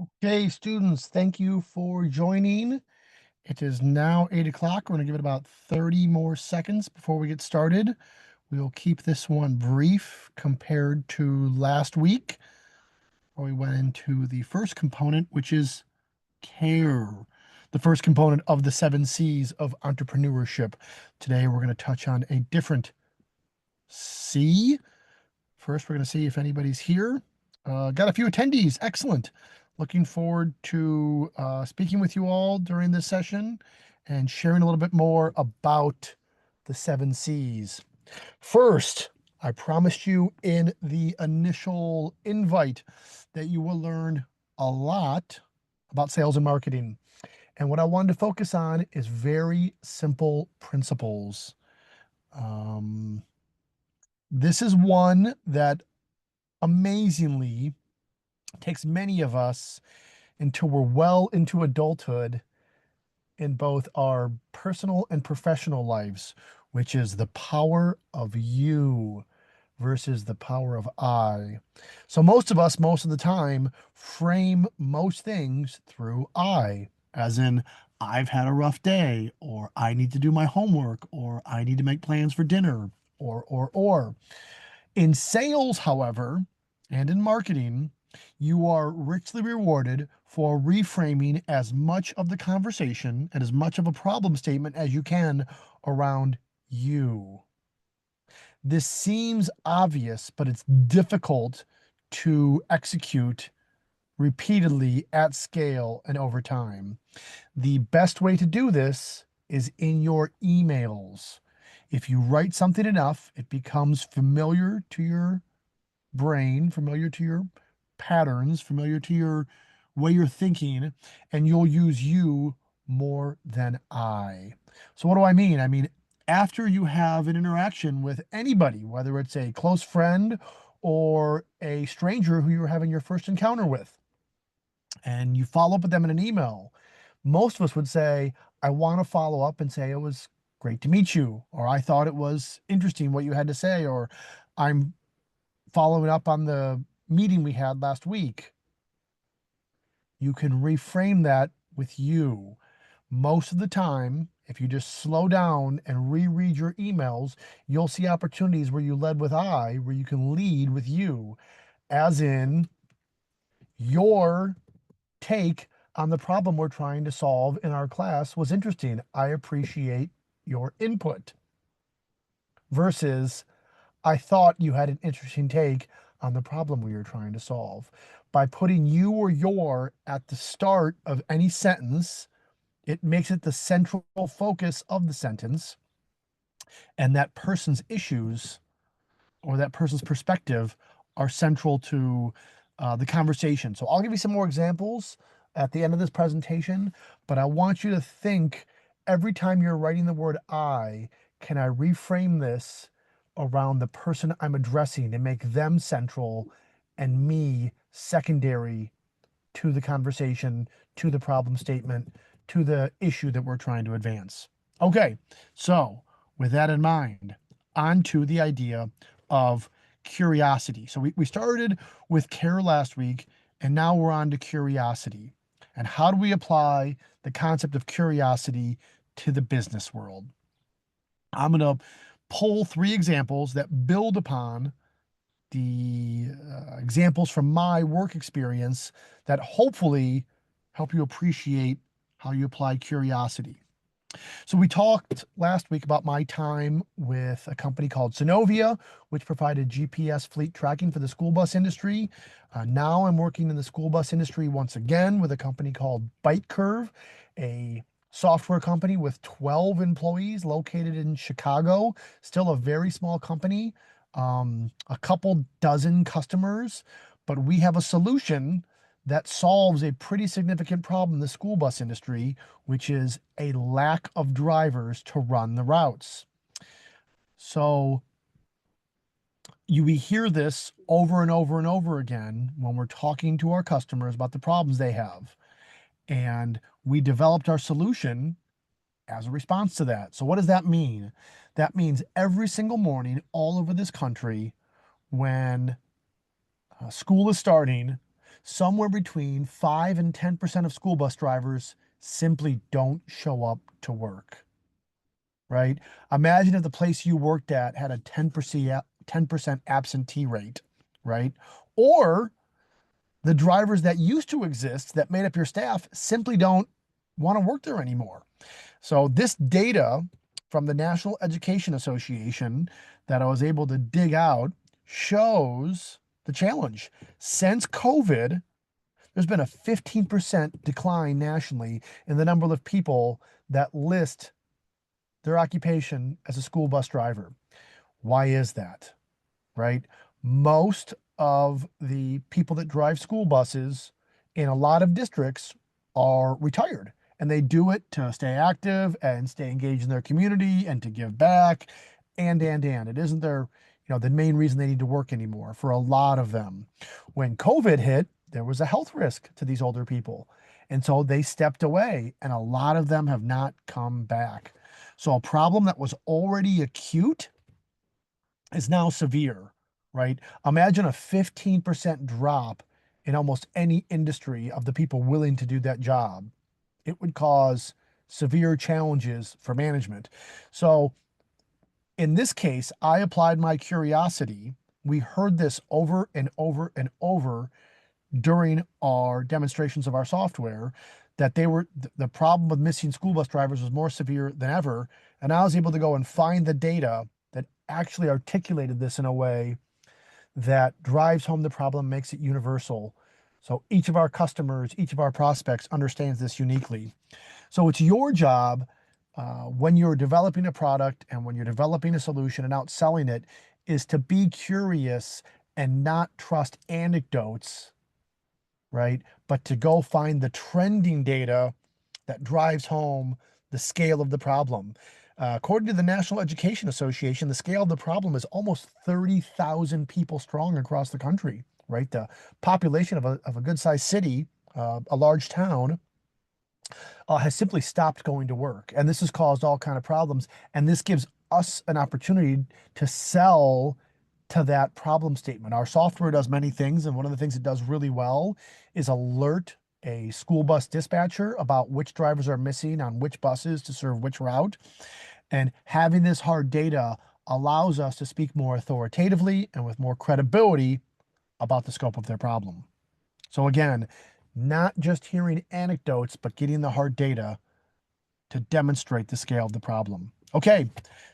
Okay, students, thank you for joining. It is now 8 o'clock. We're going to give it about 30 more seconds before we get started. We will keep this one brief compared to last week, where we went into the first component, which is care, the first component of the 7 C's of entrepreneurship. Today, we're going to touch on a different C. First, we're going to see if anybody's here. Got a few attendees. Excellent. Looking forward to speaking with you all during this session and sharing a little bit more about the 7 C's. First, I promised you in the initial invite that you will learn a lot about sales and marketing. And what I wanted to focus on is very simple principles. Um, this is one that amazingly takes many of us until we're well into adulthood in both our personal and professional lives, which is the power of you versus the power of I. So most of us, most of the time, frame most things through I, as in, I've had a rough day, or I need to do my homework, or I need to make plans for dinner, or. In sales, however, and in marketing, you are richly rewarded for reframing as much of the conversation and as much of a problem statement as you can around you. This seems obvious, but it's difficult to execute repeatedly at scale and over time. The best way to do this is in your emails. If you write something enough, it becomes familiar to your brain, familiar to your patterns, familiar to your way you're thinking, and you'll use you more than I. So, what do I mean? I mean, after you have an interaction with anybody, whether it's a close friend or a stranger who you're having your first encounter with, and you follow up with them in an email, most of us would say, I want to follow up and say it was great to meet you, or I thought it was interesting what you had to say, or I'm following up on the meeting we had last week. You can reframe that with you. Most of the time, if you just slow down and reread your emails, you'll see opportunities where you led with I, where you can lead with you, as in your take on the problem we're trying to solve in our class was interesting. I appreciate your input. Versus, I thought you had an interesting take on the problem we were trying to solve. By putting you or your at the start of any sentence, it makes it the central focus of the sentence, and that person's issues or that person's perspective are central to the conversation. So I'll give you some more examples at the end of this presentation, but I want you to think every time you're writing the word I, can I reframe this around the person I'm addressing and make them central and me secondary to the conversation, to the problem statement, to the issue that we're trying to advance. Okay, so with that in mind, on to the idea of curiosity. So we started with care last week, and now we're on to curiosity. And how do we apply the concept of curiosity to the business world? I'm going to pull 3 examples that build upon the examples from my work experience that hopefully help you appreciate how you apply curiosity. So we talked last week about my time with a company called Synovia, which provided GPS fleet tracking for the school bus industry. Now I'm working in the school bus industry once again with a company called ByteCurve, a software company with 12 employees located in Chicago, still a very small company, a couple dozen customers, but we have a solution that solves a pretty significant problem in the school bus industry, which is a lack of drivers to run the routes. So we hear this over and over and over again when we're talking to our customers about the problems they have. And we developed our solution as a response to that. So what does that mean? That means every single morning all over this country, when school is starting, somewhere between 5 and 10% of school bus drivers simply don't show up to work, right? Imagine if the place you worked at had a 10% absentee rate, right? Or the drivers that used to exist that made up your staff simply don't want to work there anymore. So this data from the National Education Association that I was able to dig out shows the challenge. Since COVID, there's been a 15% decline nationally in the number of people that list their occupation as a school bus driver. Why is that? Right? Most of the people that drive school buses in a lot of districts are retired, and they do it to stay active and stay engaged in their community and to give back. And it isn't their, the main reason they need to work anymore for a lot of them. When COVID hit, there was a health risk to these older people. And so they stepped away, and a lot of them have not come back. So a problem that was already acute is now severe, right? Imagine a 15% drop in almost any industry of the people willing to do that job. It would cause severe challenges for management. So in this case, I applied my curiosity. We heard this over and over and over during our demonstrations of our software, that the problem with missing school bus drivers was more severe than ever. And I was able to go and find the data that actually articulated this in a way that drives home the problem, makes it universal. So each of our customers, each of our prospects understands this uniquely. So it's your job, when you're developing a product and when you're developing a solution and out selling it, is to be curious and not trust anecdotes, right? But to go find the trending data that drives home the scale of the problem. According to the National Education Association, the scale of the problem is almost 30,000 people strong across the country, right? The population of a good sized city, a large town, has simply stopped going to work. And this has caused all kind of problems. And this gives us an opportunity to sell to that problem statement. Our software does many things, and one of the things it does really well is alert a school bus dispatcher about which drivers are missing on which buses to serve which route. And having this hard data allows us to speak more authoritatively and with more credibility about the scope of their problem. So again, not just hearing anecdotes, but getting the hard data to demonstrate the scale of the problem. Okay,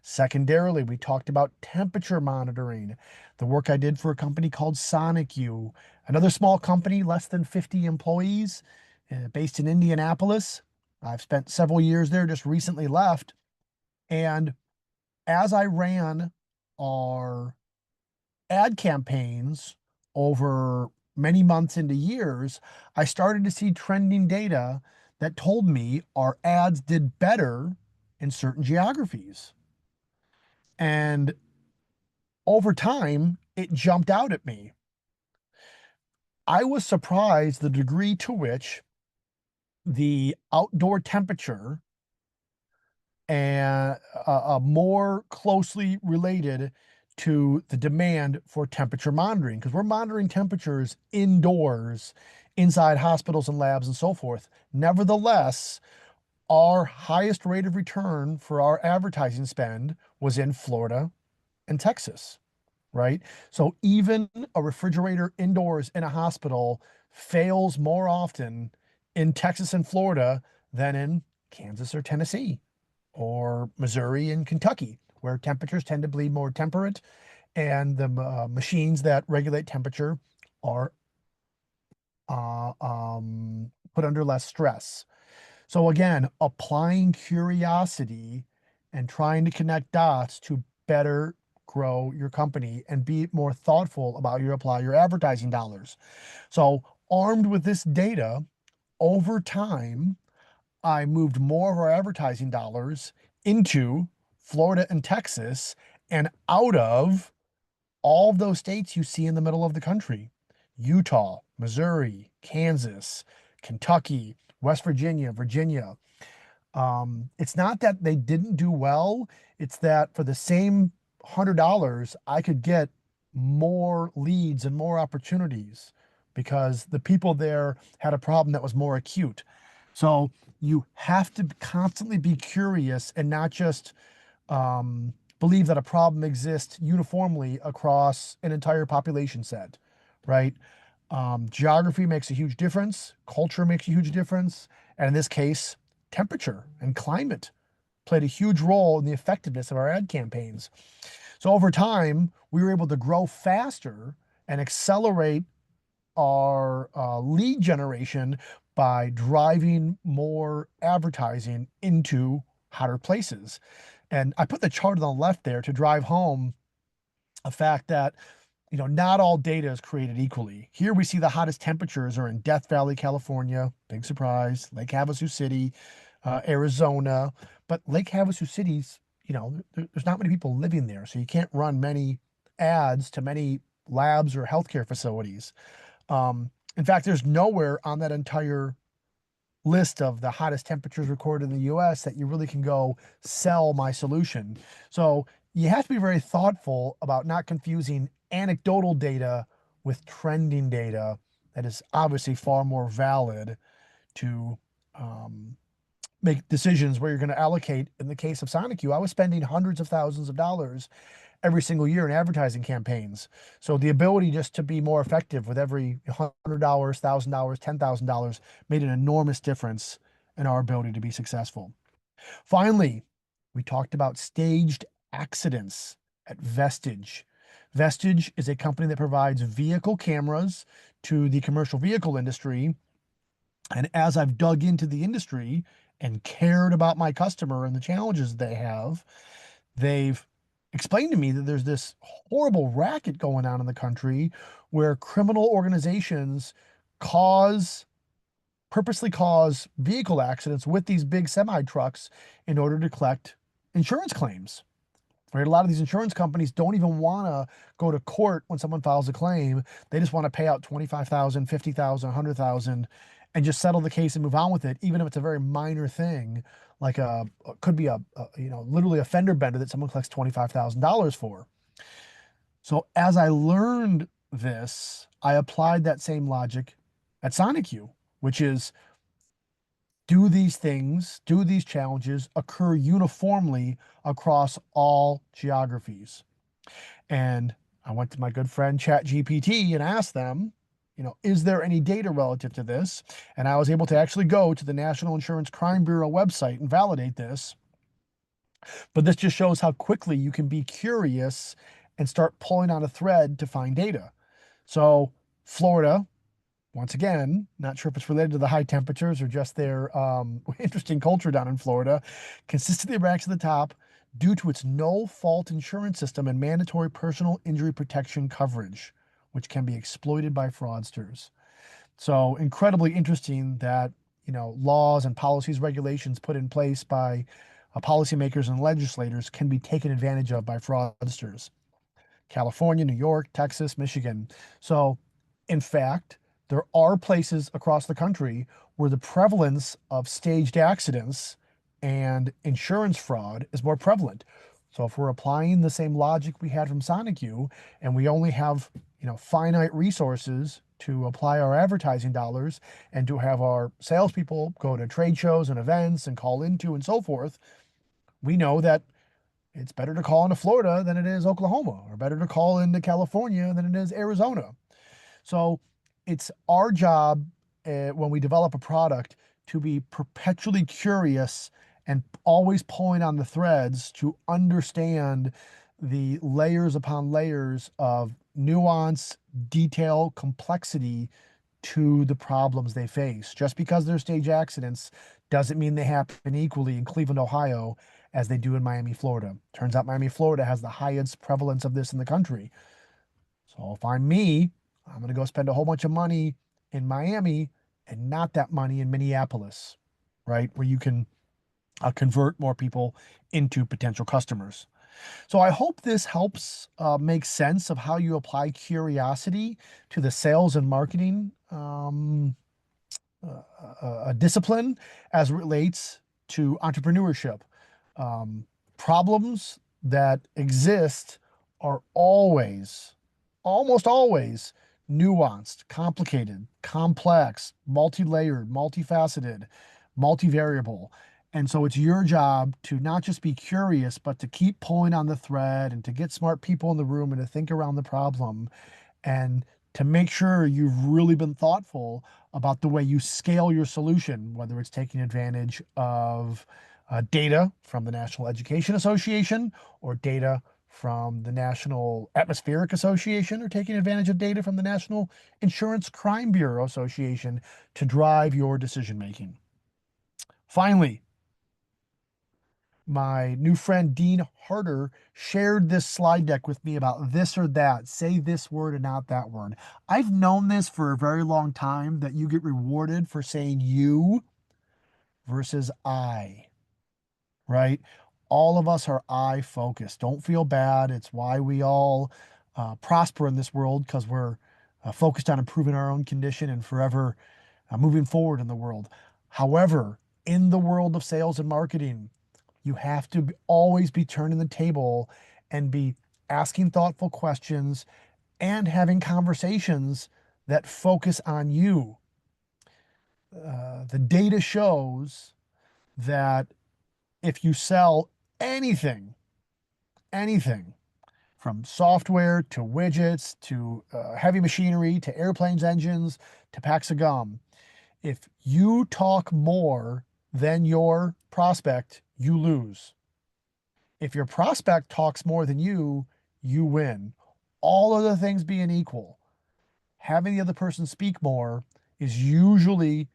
secondarily, we talked about temperature monitoring, the work I did for a company called SonicU, another small company, less than 50 employees, based in Indianapolis. I've spent several years there, just recently left. And as I ran our ad campaigns over many months into years, I started to see trending data that told me our ads did better in certain geographies. And over time, it jumped out at me. I was surprised the degree to which the outdoor temperature and more closely related to the demand for temperature monitoring, because we're monitoring temperatures indoors, inside hospitals and labs and so forth. Nevertheless, our highest rate of return for our advertising spend was in Florida and Texas, right? So even a refrigerator indoors in a hospital fails more often in Texas and Florida than in Kansas or Tennessee or Missouri and Kentucky, where temperatures tend to be more temperate and the machines that regulate temperature are put under less stress. So again, applying curiosity and trying to connect dots to better grow your company and be more thoughtful about your advertising dollars. So armed with this data, over time, I moved more of our advertising dollars into Florida and Texas and out of all of those states you see in the middle of the country: Utah, Missouri, Kansas, Kentucky, West Virginia, Virginia. It's not that they didn't do well, it's that for the same $100, I could get more leads and more opportunities because the people there had a problem that was more acute. So you have to constantly be curious and not just believe that a problem exists uniformly across an entire population set, right? Geography makes a huge difference, culture makes a huge difference, and in this case, temperature and climate played a huge role in the effectiveness of our ad campaigns. So over time, we were able to grow faster and accelerate our lead generation by driving more advertising into hotter places. And I put the chart on the left there to drive home a fact that not all data is created equally. Here we see the hottest temperatures are in Death Valley, California, big surprise, Lake Havasu City, Arizona. But Lake Havasu City's, there's not many people living there, so you can't run many ads to many labs or healthcare facilities. In fact, there's nowhere on that entire list of the hottest temperatures recorded in the US that you really can go sell my solution. So you have to be very thoughtful about not confusing anecdotal data with trending data that is obviously far more valid to make decisions where you're going to allocate. In the case of SonicU, I was spending hundreds of thousands of dollars every single year in advertising campaigns. So the ability just to be more effective with every $100, $1,000, $10,000 made an enormous difference in our ability to be successful. Finally, we talked about staged accidents at Vestige. Vestige is a company that provides vehicle cameras to the commercial vehicle industry. And as I've dug into the industry and cared about my customer and the challenges they have, they've explained to me that there's this horrible racket going on in the country where criminal organizations purposely cause vehicle accidents with these big semi trucks in order to collect insurance claims. Right? A lot of these insurance companies don't even want to go to court when someone files a claim. They just want to pay out 25,000, 50,000, 100,000 and just settle the case and move on with it, even if it's a very minor thing, like could be literally a fender bender that someone collects $25,000 for. So as I learned this, I applied that same logic at SonicU, which is, do these things, do these challenges occur uniformly across all geographies? And I went to my good friend ChatGPT and asked them, is there any data relative to this? And I was able to actually go to the National Insurance Crime Bureau website and validate this. But this just shows how quickly you can be curious and start pulling on a thread to find data. So Florida, once again, not sure if it's related to the high temperatures or just their interesting culture down in Florida, consistently ranks at the top due to its no-fault insurance system and mandatory personal injury protection coverage, which can be exploited by fraudsters. So incredibly interesting that, laws and policies, regulations put in place by policymakers and legislators can be taken advantage of by fraudsters. California, New York, Texas, Michigan. So, in fact, there are places across the country where the prevalence of staged accidents and insurance fraud is more prevalent. So if we're applying the same logic we had from SonicU and we only have, finite resources to apply our advertising dollars and to have our salespeople go to trade shows and events and call into and so forth, we know that it's better to call into Florida than it is Oklahoma, or better to call into California than it is Arizona. So it's our job when we develop a product to be perpetually curious and always pulling on the threads to understand the layers upon layers of nuance, detail, complexity to the problems they face. Just because they're stage accidents doesn't mean they happen equally in Cleveland, Ohio, as they do in Miami, Florida. Turns out Miami, Florida has the highest prevalence of this in the country. So if I'm me, I'm going to go spend a whole bunch of money in Miami and not that money in Minneapolis, right? Where you can convert more people into potential customers. So I hope this helps make sense of how you apply curiosity to the sales and marketing discipline as it relates to entrepreneurship. Problems that exist are almost always nuanced, complicated, complex, multi-layered, multifaceted, multivariable. And so it's your job to not just be curious, but to keep pulling on the thread and to get smart people in the room and to think around the problem and to make sure you've really been thoughtful about the way you scale your solution, whether it's taking advantage of data from the National Education Association or data from the National Atmospheric Association or taking advantage of data from the National Insurance Crime Bureau Association to drive your decision making. Finally, my new friend Dean Harder shared this slide deck with me about this or that. Say this word and not that word. I've known this for a very long time, that you get rewarded for saying you versus I, right? All of us are I focused. Don't feel bad. It's why we all prosper in this world, because we're focused on improving our own condition and forever moving forward in the world. However, in the world of sales and marketing, you have to always be turning the table and be asking thoughtful questions and having conversations that focus on you. The data shows that if you sell anything, anything from software to widgets to heavy machinery to airplanes, engines to packs of gum, if you talk more than your prospect, you lose. If your prospect talks more than you win. All other things being equal, having the other person speak more is usually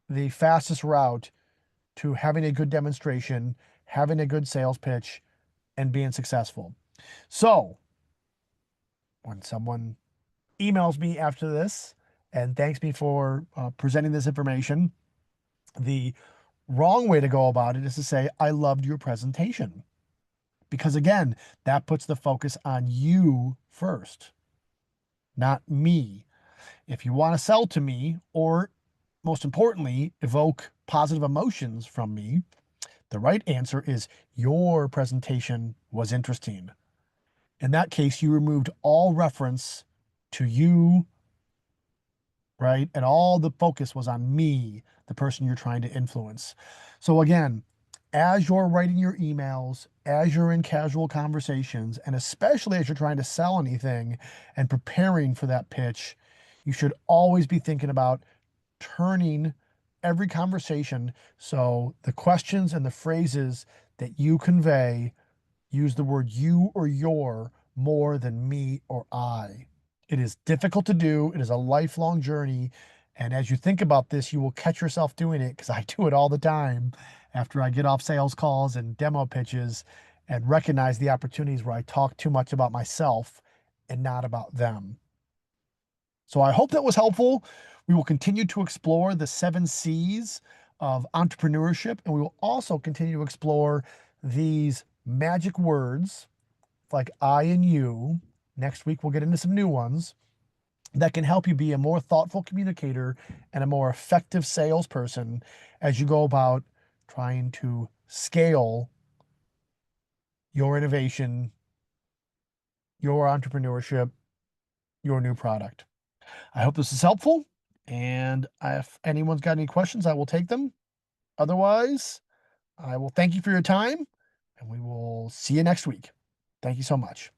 the fastest route to having a good demonstration, having a good sales pitch, and being successful. So when someone emails me after this and thanks me for presenting this information, the wrong way to go about it is to say, I loved your presentation. Because again, that puts the focus on you first, not me. If you want to sell to me, or most importantly, evoke positive emotions from me, the right answer is your presentation was interesting. In that case, you removed all reference to you, right? And all the focus was on me, the person you're trying to influence. So again, as you're writing your emails, as you're in casual conversations, and especially as you're trying to sell anything and preparing for that pitch, you should always be thinking about turning every conversation so the questions and the phrases that you convey use the word you or your more than me or I. It is difficult to do. It is a lifelong journey. And as you think about this, you will catch yourself doing it, because I do it all the time after I get off sales calls and demo pitches and recognize the opportunities where I talk too much about myself and not about them. So I hope that was helpful. We will continue to explore the 7 C's of entrepreneurship, and we will also continue to explore these magic words like I and you. Next week, we'll get into some new ones that can help you be a more thoughtful communicator and a more effective salesperson as you go about trying to scale your innovation, your entrepreneurship, your new product. I hope this is helpful. And if anyone's got any questions, I will take them. Otherwise, I will thank you for your time, and we will see you next week. Thank you so much.